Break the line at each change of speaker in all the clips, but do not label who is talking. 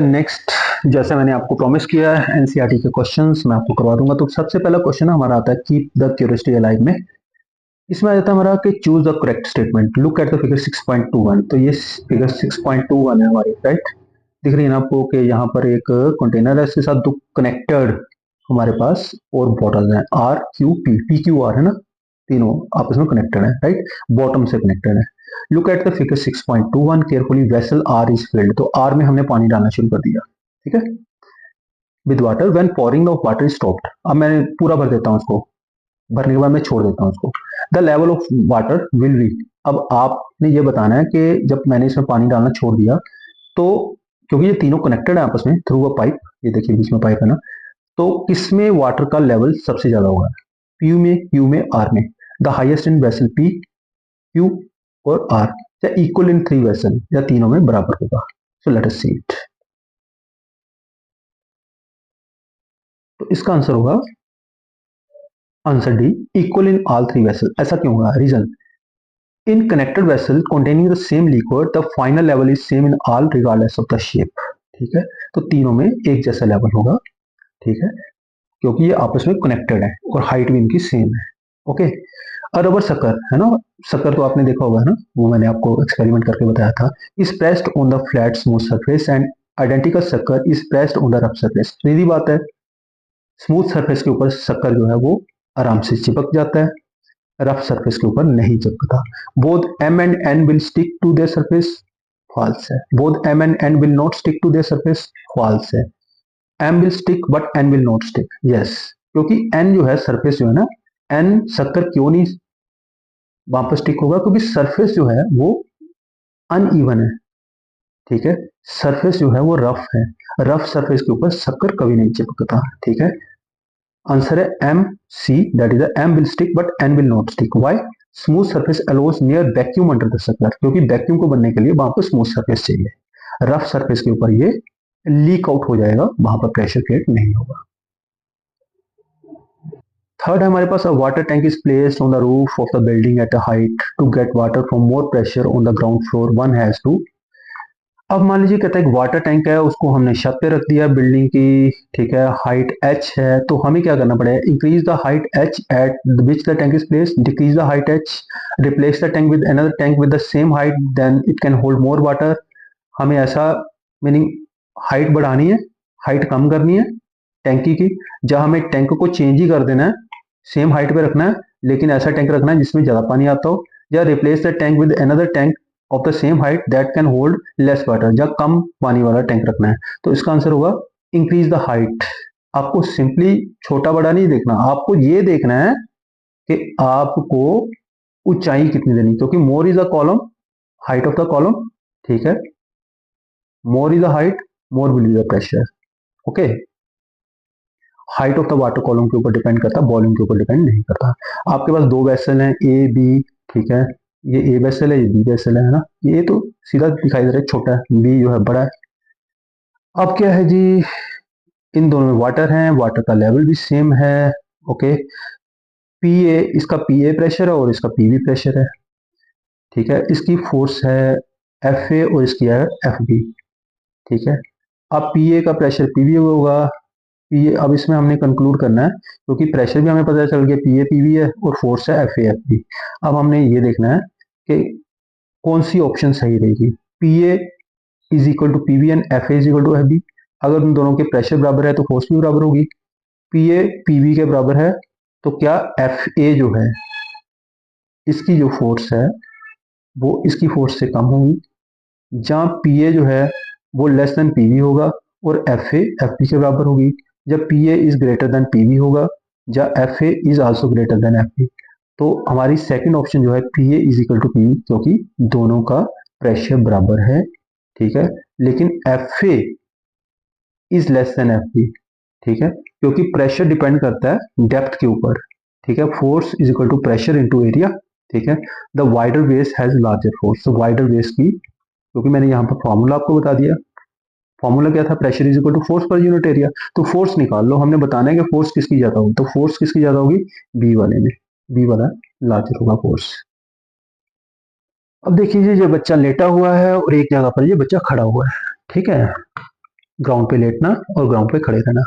Next, जैसे मैंने आपको प्रॉमिस किया है एनसीईआरटी के क्वेश्चंस मैं आपको करवा दूंगा। तो सबसे पहला क्वेश्चन हमारा आता है कीप द क्यूरियोसिटी अलाइव में। इसमें आ जाता है हमारा कि choose the correct statement, look at the figure 6.21। तो ये फिगर 6.21 है हमारी, राइट। दिख रही है ना आपको कि यहाँ पर एक कंटेनर है, इसके साथ दो कनेक्टेड हमारे पास और बॉटल है, R Q P, P Q R है ना, तीनों आपस में कनेक्टेड है, राइट, बॉटम से कनेक्टेड है। Look at the figure 6.21 carefully, vessel R is filled. तो आर में हमने पानी डालना शुरू कर दिया, ठीक है, with water when pouring of water stopped. अब मैं पूरा भर देता हूँ उसको, भरने के बाद मैं छोड़ देता हूँ उसको। The level of water will be, अब आपने ये बताना है कि जब मैंने इसमें पानी डालना छोड़ दिया तो, क्योंकि ये तीनों कनेक्टेड है आपस में थ्रू अ पाइप, ये देखिए बीच में पाइप है ना, तो किसमें वाटर का लेवल सबसे ज्यादा होगा, पी में, क्यू में, आर में। The highest in vessel P, Q और आर, या इक्वल इन थ्री वेसल, या तीनों में बराबर होगा। So let us see it. तो इसका आंसर होगा answer D, equal in all three vessel. ऐसा क्यों होगा, reason, in connected vessel containing the same liquid the final level is same in all regardless of the shape. ठीक है, तो तीनों में एक जैसा लेवल होगा, ठीक है, क्योंकि ये आपस में कनेक्टेड है और हाइट भी इनकी सेम है। ओके, रबर शक्कर है ना, शक्कर तो आपने देखा होगा है ना, वो मैंने आपको एक्सपेरिमेंट करके बताया था। Is pressed on the flat smooth surface and identical shakkar is pressed on the rough surface. सीधी बात है, स्मूथ सरफेस के ऊपर शक्कर जो है वो आराम से चिपक जाता है, रफ सरफेस के ऊपर नहीं चिपकता। Both M and N will stick to their surface, false है। Both M and N will not stick to their surface, false है। M will stick but N will not stick, yes, क्योंकि N जो है surface जो है ना, N शक्कर क्यों नहीं वहां पर स्टिक होगा, क्योंकि सरफेस जो है वो अनइवन है, ठीक है, सरफेस जो है वो रफ है, रफ सरफेस के ऊपर शक्कर कभी नहीं चिपकता, ठीक है। आंसर है M C, that is M will stick but N will not stick. Why, smooth surface allows near vacuum under the sucker, क्योंकि वैक्यूम को बनने के लिए वहां पर स्मूथ सरफेस चाहिए, रफ सरफेस के ऊपर ये लीक आउट हो जाएगा, वहां पर प्रेशर क्रिएट नहीं होगा। थर्ड है हमारे पास, water tank is placed on the roof of the building at a height to get water from more pressure on the ground floor, one has to. अब मान लीजिए कहता है एक वाटर टैंक है, उसको हमने छत पे रख दिया बिल्डिंग की, ठीक है, हाइट h है, तो हमें क्या करना पड़ेगा, increase the height h at which the tank is placed, decrease the height h, replace the tank with another tank with the same height, then it can hold more water. हमें ऐसा, meaning height बढ़ानी है, height कम करनी है टैंकी की, जहां हमें टैंक को चेंज ही कर देना है, सेम हाइट पे रखना है, लेकिन ऐसा टैंक रखना है जिसमें ज्यादा पानी आता हो, या replace the tank with another tank of the same height that can hold less water, या कम पानी वाला टैंक रखना है। तो इसका आंसर होगा इंक्रीज द हाइट। आपको सिंपली छोटा बड़ा नहीं देखना, आपको ये देखना है कि आपको ऊंचाई कितनी देनी, क्योंकि more is the column, height of the column, ठीक है, more is the height, more will be the pressure. Okay, height of the water column के ऊपर डिपेंड करता है, वॉल्यूम के ऊपर डिपेंड नहीं करता। आपके पास दो वेसल हैं ए बी, ठीक है, ये ए वेसल है, ये बी वेसल है ना, ये तो सीधा दिखाई दे रहा है छोटा है, बी जो है बड़ा है। अब क्या है जी, इन दोनों में वाटर है, वाटर का लेवल भी सेम है। ओके, पी ए, इसका पी ए प्रेशर है और इसका पी बी प्रेशर है, ठीक है, इसकी फोर्स है एफ ए और इसकी है एफ बी, ठीक है। अब पी ए का प्रेशर पी बी होगा, पी ए, अब इसमें हमने कंक्लूड करना है, क्योंकि प्रेशर भी हमें पता चल गया पी ए पी बी है और फोर्स है एफ ए एफ बी। अब हमने ये देखना है कि कौन सी ऑप्शन सही रहेगी, P A is equal to P B and F A is equal to F B. अगर उन दोनों के प्रेशर बराबर है तो फोर्स भी बराबर होगी, पी ए पी बी के बराबर है, तो क्या एफ ए जो है इसकी जो फोर्स है वो इसकी फोर्स से कम होगी, जहाँ पी ए जो है वो लेस देन पी बी होगा और एफ ए एफ बी के बराबर होगी, जब P A is greater than P B होगा, या F A is also greater than F B. तो हमारी सेकंड ऑप्शन जो है P A is equal to P B, क्योंकि दोनों का प्रेशर बराबर है, ठीक है, लेकिन F A is less than F B, ठीक है, क्योंकि प्रेशर डिपेंड करता है डेप्थ के ऊपर, ठीक है, force is equal to pressure into area, ठीक है। The wider base has larger force, तो वाइडर बेस की, क्योंकि मैंने यहाँ पर फॉर्मूला आपको बता दिया, फॉर्मूला क्या था, pressure is equal to force पर यूनिट एरिया, तो फोर्स निकाल लो, हमने बताना है कि फोर्स किसकी ज्यादा होगी, तो फोर्स किसकी ज्यादा होगी, बी वाले में, बी वाला लार्जर होगा फोर्स। अब देखिए ये बच्चा लेटा हुआ है और एक जगह पर ये बच्चा खड़ा हुआ है, ठीक है, ग्राउंड पे लेटना और ग्राउंड पे खड़े रहना।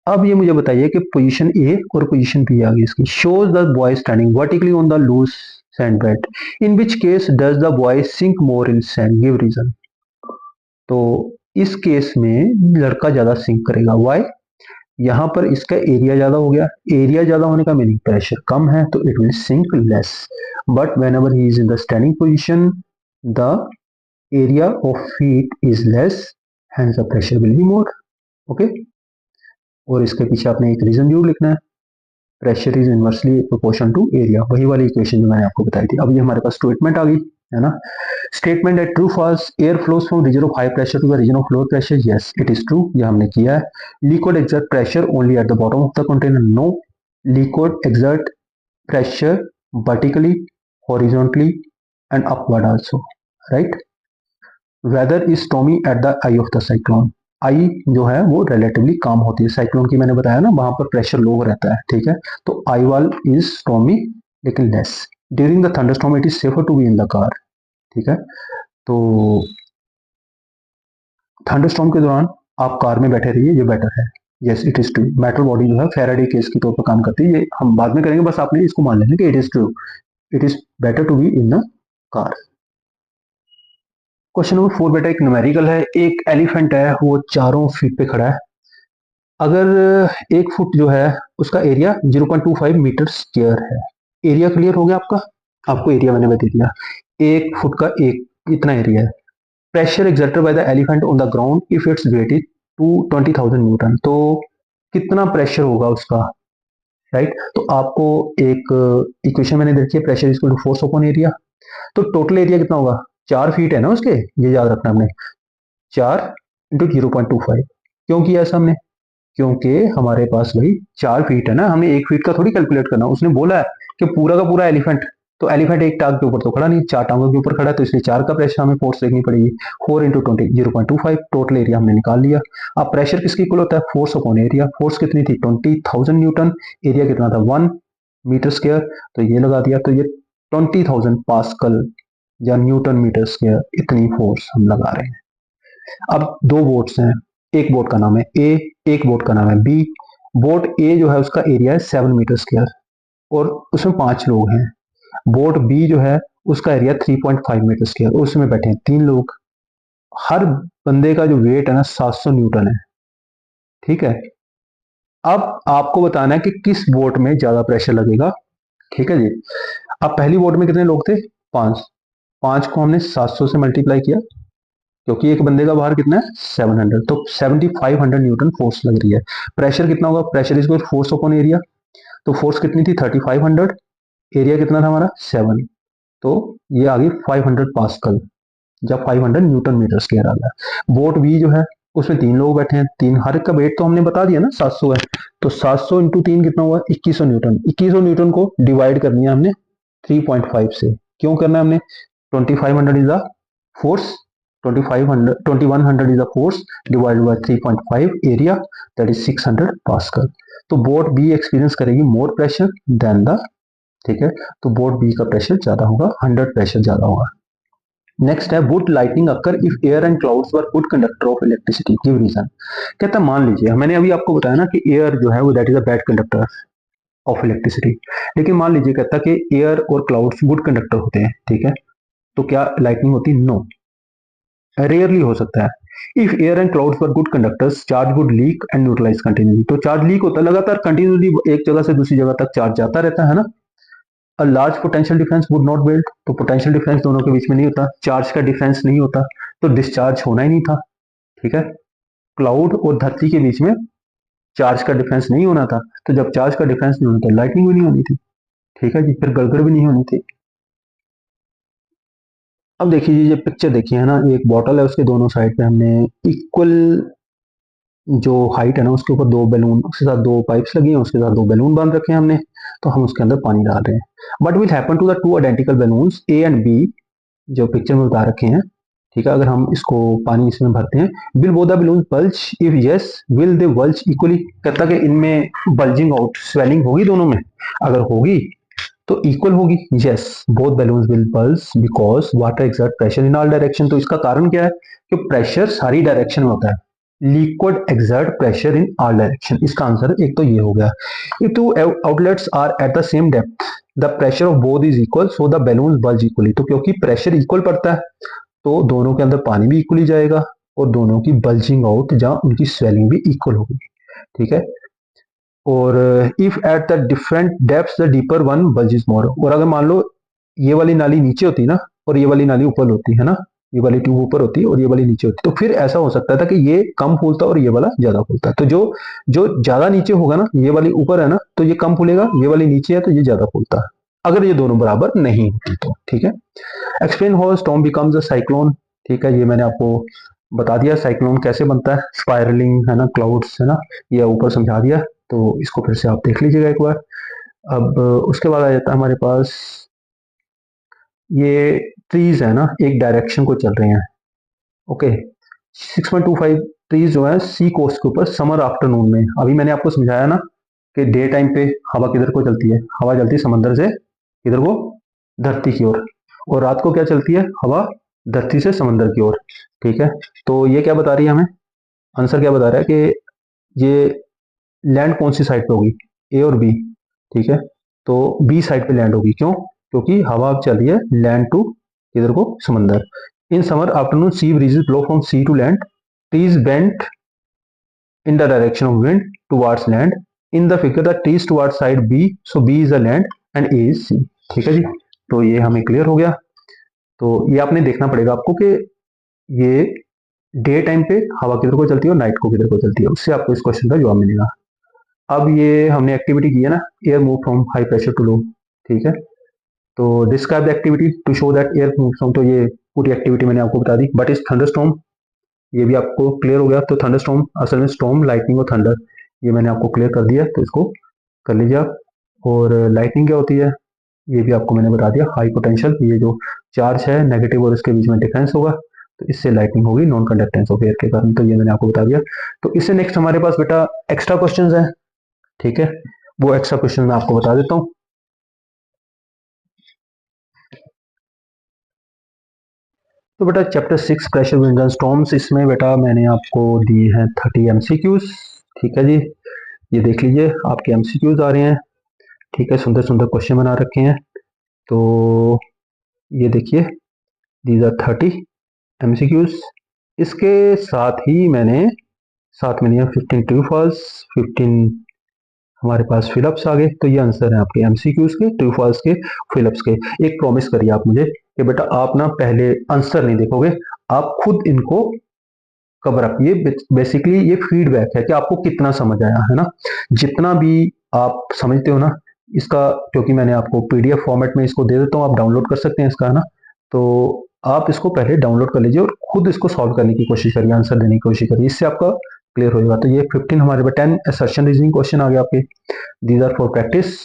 अब ये मुझे बताइए कि पोजीशन ए और पोजीशन बी आ गई इसकी। Shows the boy standing vertically on the loose sand bed, in which case does the boy sink more in sand, give reason. तो इस केस में लड़का ज्यादा सिंक करेगा, वाई? यहाँ पर इसका एरिया ज्यादा हो गया, एरिया ज्यादा होने का मीनिंग प्रेशर कम है, तो it will sink less. But whenever he is in the standing position the area of feet is less, hence the pressure will be more. Okay, और इसके पीछे आपने एक रीजन जरूर लिखना है, pressure is inversely proportion to area, वही वाली इक्वेशन जो मैंने आपको बताई थी। अब ये हमारे पास स्टेटमेंट आ गई है ना। स्टेटमेंट है true false, air flows from region of high pressure to the region of lower pressure, yes it is true, ये हमने किया है। Liquid exert pressure only at the bottom of the container, no, liquid exert pressure vertically, horizontally and upward also, right. Weather is stormy at the eye of the cyclone, eye जो है वो relatively कम होती है, cyclone की मैंने बताया ना वहां पर प्रेशर लो रहता है, ठीक है। तो आई वाल इज स्टॉर्मी लेकिन less. During the thunderstorm it is safer to be in the car, ठीक है। तो थंडरस्टॉर्म के दौरान आप कार में बैठे रहिए, ये बेटर है। Yes it is true, metal body जो है फैराडे केस के तौर पर काम करती है, ये हम बाद में करेंगे, बस आपने इसको मान लेना कि it is true, it is better to be in the car. Question number 4 बेटा एक न्यूमेरिकल है। एक एलिफेंट है वो 4 फीट पे खड़ा है। अगर 1 फुट जो है उसका एरिया 0.25 मीटर स्क्वायर है। एरिया क्लियर हो गया आपका? आपको एरिया मैंने बता दिया, 1 फुट का एक इतना एरिया है। Pressure exerted by the elephant on the ground if its weight is 20,000 Newton, तो कितना प्रेशर होगा उसका, राइट। तो आपको एक इक्वेशन मैंने देखी है, pressure is equal to force upon area. तो टोटल एरिया कितना होगा? 4 फीट है ना उसके, ये याद रखना हमने, 4 × 0.25। क्यों किया ऐसा हमने? क्योंकि हमारे पास भाई 4 फीट है ना, हमने 1 फीट का थोड़ी कैलकुलेट करना। उसने बोला है कि पूरा का पूरा एलिफेंट, तो एलिफेंट एक टांग के ऊपर तो खड़ा नहीं, 4 टांगों के ऊपर खड़ा है, तो इसलिए 4 का प्रेशर हमें फोर्स देखनी पड़ेगी। 4 × 20 0.25, टोटल एरिया हमने निकाल लिया। अब प्रेशर किसके इक्वल होता है? Force upon area. फोर्स कितनी थी? 20,000 न्यूटन, एरिया कितना था? 1 मीटर स्क्वायर, तो ये लगा दिया, तो ये 20,000 पास्कल या न्यूटन मीटर स्क्वायर, इतनी फोर्स हम लगा रहे हैं। अब 2 बोट्स हैं, एक बोट का नाम है ए, एक बोट का नाम है बी। बोट ए जो है उसका एरिया है 7 मीटर स्क्वायर और उसमें 5 लोग हैं। बोट बी जो है उसका एरिया 3.5 मीटर स्क्वायर और उसमें बैठे हैं 3 लोग। हर बंदे का जो वेट है ना 700 न्यूटन है, ठीक है। अब आपको बताना है कि किस बोट में ज्यादा प्रेशर लगेगा, ठीक है जी। अब पहली बोट में कितने लोग थे? 5। 5 को हमने 700 से मल्टीप्लाई किया, क्योंकि एक बंदे का भार कितना है? 700, तो 7500 न्यूटन फोर्स लग रही है। प्रेशर कितना होगा? Pressure is force upon area, तो फोर्स कितनी थी? 3500, एरिया कितना था हमारा? 7, तो ये आ गई 500 पास्कल, जब 500 न्यूटन मीटर स्क्वायर आ गया। बोट बी जो है उसमें 3 लोग बैठे हैं, तीन, हर एक का वेट तो हमने बता दिया ना 700 है, तो 700 इंटू 3 कितना हुआ? 2100 न्यूटन। 2100 न्यूटन को डिवाइड करनी है हमने 3.5 से। क्यों करना है हमने? 2500 is the force, 2100 is the force divided by 3.5 area, that is 600 pascal. तो बोट बी एक्सपीरियंस करेगी मोर प्रेशर देन द, ठीक है, तो बोट बी का प्रेशर ज्यादा होगा, 100 प्रेशर ज्यादा होगा। नेक्स्ट है would lightning occur if air and clouds were good conductor of electricity, give reason. कहता है मान लीजिए, मैंने अभी आपको बताया ना कि एयर जो है वो that is a bad conductor of electricity, लेकिन मान लीजिए कहता कि एयर और क्लाउड्स गुड कंडक्टर होते हैं, ठीक है, तो क्या लाइटनिंग होती? नो, रेयरली हो सकता है। If air and clouds were good conductors charge would leak and neutralize continuously, तो चार्ज लीक होता है लगातार, कंटिन्यूअसली एक जगह से दूसरी जगह तक चार्ज जाता रहता है ना। A large potential difference would not build, तो पोटेंशियल डिफरेंस दोनों के बीच में नहीं होता, चार्ज का डिफरेंस नहीं होता, तो डिस्चार्ज होना ही नहीं था, ठीक है। क्लाउड और धरती के बीच में चार्ज का डिफरेंस नहीं होना था, तो जब चार्ज का डिफरेंस नहीं होना था लाइटनिंग भी नहीं होनी थी, ठीक है जी, फिर गड़गड़ भी नहीं होनी थी। अब देखिए ये पिक्चर देखिए है ना, एक बॉटल है, उसके दोनों साइड पे हमने इक्वल जो हाइट है ना उसके ऊपर 2 बैलून, उसके साथ 2 पाइप्स लगी हैं, उसके साथ 2 बैलून बांध रखे हैं हमने, तो हम उसके अंदर पानी डाल रहे हैं। But will happen to the 2 identical balloons A and B, जो पिक्चर में बता रखे हैं, ठीक है। अगर हम इसको पानी इसमें भरते हैं, will both the balloon bulge, if yes will they bulge equally, कहता कि इनमें बल्जिंग आउट, स्वेलिंग होगी दोनों में, अगर होगी तो इक्वल होगी। Yes, both balloons will balls because water exert pressure in all direction. तो इसका कारण क्या है कि प्रेशर सारी डायरेक्शन में होता है। Liquid exert pressure in all direction, इसका आंसर एक तो ये हो गया। If two outlets are at the same depth the pressure of both is equal so the balloon bulge equally. तो क्योंकि प्रेशर इक्वल पड़ता है तो दोनों के अंदर पानी भी इक्वली जाएगा और दोनों की बल्जिंग आउट जहां उनकी स्वेलिंग भी इक्वल होगी। ठीक है। और if at the different depth the deeper one bulges more. और अगर मान लो ये वाली नाली नीचे होती है ना और ये वाली नाली ऊपर होती है ना, ये वाली ट्यूब ऊपर होती है और ये वाली नीचे होती है, तो फिर ऐसा हो सकता था कि ये कम फूलता और ये वाला ज्यादा फूलता। तो जो जो ज्यादा नीचे होगा ना, ये वाली ऊपर है ना, तो ये कम फूलेगा, ये वाली नीचे है तो ये ज्यादा फूलता है, अगर ये दोनों बराबर नहीं होती तो। ठीक है। Explain how storm becomes a cyclone. ठीक है, ये मैंने आपको बता दिया साइक्लोन कैसे बनता है, स्पायरलिंग है ना, क्लाउड्स है ना, ये ऊपर समझा दिया। तो इसको फिर से आप देख लीजिएगा एक बार। अब उसके बाद आ जाता है हमारे पास ये ट्रीज है ना, एक डायरेक्शन को चल रहे हैं। ओके, 6.25 ट्रीज जो है सी कोस्ट के ऊपर समर आफ्टरनून में। अभी मैंने आपको समझाया ना कि डे टाइम पे हवा किधर को चलती है, हवा चलती है समंदर से किधर को, धरती की ओर। और रात को क्या चलती है, हवा धरती से समंदर की ओर। ठीक है। तो ये क्या बता रही है हमें, आंसर क्या बता रहा है कि ये लैंड कौन सी साइड पे होगी, ए और बी। ठीक है। तो बी साइड पे लैंड होगी, क्यों, क्योंकि हवा अब चल रही है लैंड टू किधर को, समंदर। In summer afternoon sea breezes blow from sea to land, trees bent in the direction of wind towards land. In the figure the trees towards side B, so B is the land and A is sea. ठीक है जी। तो ये हमें clear हो गया। तो ये आपने देखना पड़ेगा आपको कि ये डे टाइम पे हवा किधर को चलती है और नाइट को किधर को चलती है, उससे आपको इस क्वेश्चन का जवाब मिलेगा। अब ये हमने एक्टिविटी की है ना, air move from high pressure to low. ठीक है। तो describe the activity to show that air move from. तो ये पूरी एक्टिविटी मैंने आपको बता दी। बट इस थंडरस्टॉर्म, ये भी आपको क्लियर हो गया। तो थंडरस्टॉर्म असल में स्टॉर्म, लाइटनिंग और थंडर, ये मैंने आपको क्लियर कर दिया, तो इसको कर लीजिए आप। और लाइटनिंग क्या होती है ये भी आपको मैंने बता दिया। हाई पोटेंशियल, ये जो चार्ज है नेगेटिव और इसके बीच में डिफरेंस होगा, तो इससे लाइटनिंग होगी नॉन कंडक्टेंस ऑफ एयर के कारण। तो ये मैंने आपको बता दिया। तो इससे नेक्स्ट हमारे पास बेटा एक्स्ट्रा क्वेश्चंस हैं। ठीक है, वो एक्स्ट्रा क्वेश्चन मैं आपको बता देता हूँ। तो बेटा chapter 6 pressure winds and storms, इसमें बेटा मैंने आपको दिए हैं 30 एमसीक्यूज। ठीक है जी, ये देख लीजिए आपके एमसीक्यूज आ रहे हैं। ठीक है, सुंदर सुंदर क्वेश्चन बना रखे हैं। तो ये देखिए, दीज आर 30 एमसीक्यूज। इसके साथ ही मैंने साथ में लिया 15 ट्रू फॉल्स, 15 हमारे पास फिलअप्स आ गए। तो ये आंसर है आपके एमसीक्यूज के, ट्रू फॉल्स के, फिलअप्स के। एक प्रॉमिस करिए आप मुझे कि बेटा आप ना पहले आंसर नहीं देखोगे, आप खुद इनको कवर अप, ये बेसिकली ये फीडबैक है कि आपको कितना समझ आया है ना। जितना भी आप समझते हो ना इसका, क्योंकि मैंने आपको पीडीएफ फॉर्मेट में इसको दे देता हूँ, आप डाउनलोड कर सकते हैं इसका, है ना। तो आप इसको पहले डाउनलोड कर लीजिए और खुद इसको सॉल्व करने की कोशिश करिए, आंसर देने की कोशिश करिए, इससे आपका क्लियर हो जाएगा। तो ये 15 हमारे पास 10 असर्शन रीजनिंग क्वेश्चन आ गया आपके। These are for practice.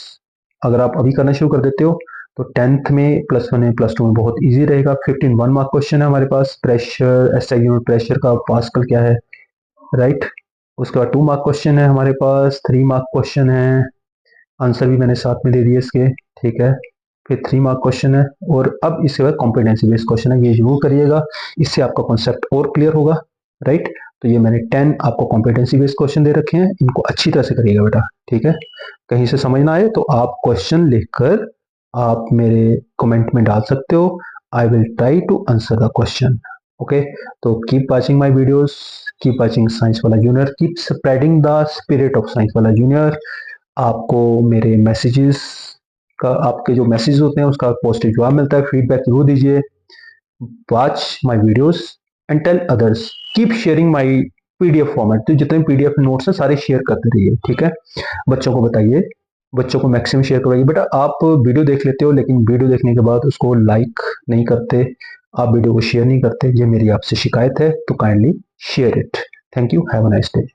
अगर आप अभी करना शुरू कर देते हो तो 10th में, +1 में, +2 में बहुत इजी रहेगा। 15 1 मार्क क्वेश्चन है हमारे पास। प्रेशर, एसआई यूनिट प्रेशर का पास्कल क्या है, राइट। उसके बाद 2 मार्क क्वेश्चन है हमारे पास, 3 मार्क क्वेश्चन है, आंसर भी मैंने साथ में दे दिए इसके। ठीक है, फिर 3 मार्क क्वेश्चन है। और अब इसके बाद कॉम्पिटेंसी बेस्ड क्वेश्चन है, ये जरूर करिएगा, इससे आपका कॉन्सेप्ट और क्लियर होगा, राइट। तो ये मैंने 10 आपको कॉम्पिटेंसी बेस्ड क्वेश्चन दे रखे हैं, इनको अच्छी तरह से करिएगा बेटा। ठीक है, कहीं से समझ ना आए तो आप क्वेश्चन लिखकर आप मेरे कमेंट में डाल सकते हो। I will try to answer the question. Okay, तो keep watching my videos, keep watching Science Wala Junior, keep spreading the spirit of Science Wala Junior. आपको मेरे मैसेजेस का, आपके जो मैसेज होते हैं उसका पॉजिटिव जवाब मिलता है, फीडबैक जरूर दीजिए। Watch my videos and tell others, keep sharing my PDF format. तो जितने पीडीएफ नोट्स हैं सारे शेयर करते रहिए। ठीक है, बच्चों को बताइए, बच्चों को मैक्सिमम शेयर करवाइए। बेटा आप वीडियो देख लेते हो लेकिन वीडियो देखने के बाद उसको लाइक नहीं करते, आप वीडियो को शेयर नहीं करते, ये मेरी आपसे शिकायत है, तो kindly share it. Thank you, have a nice day.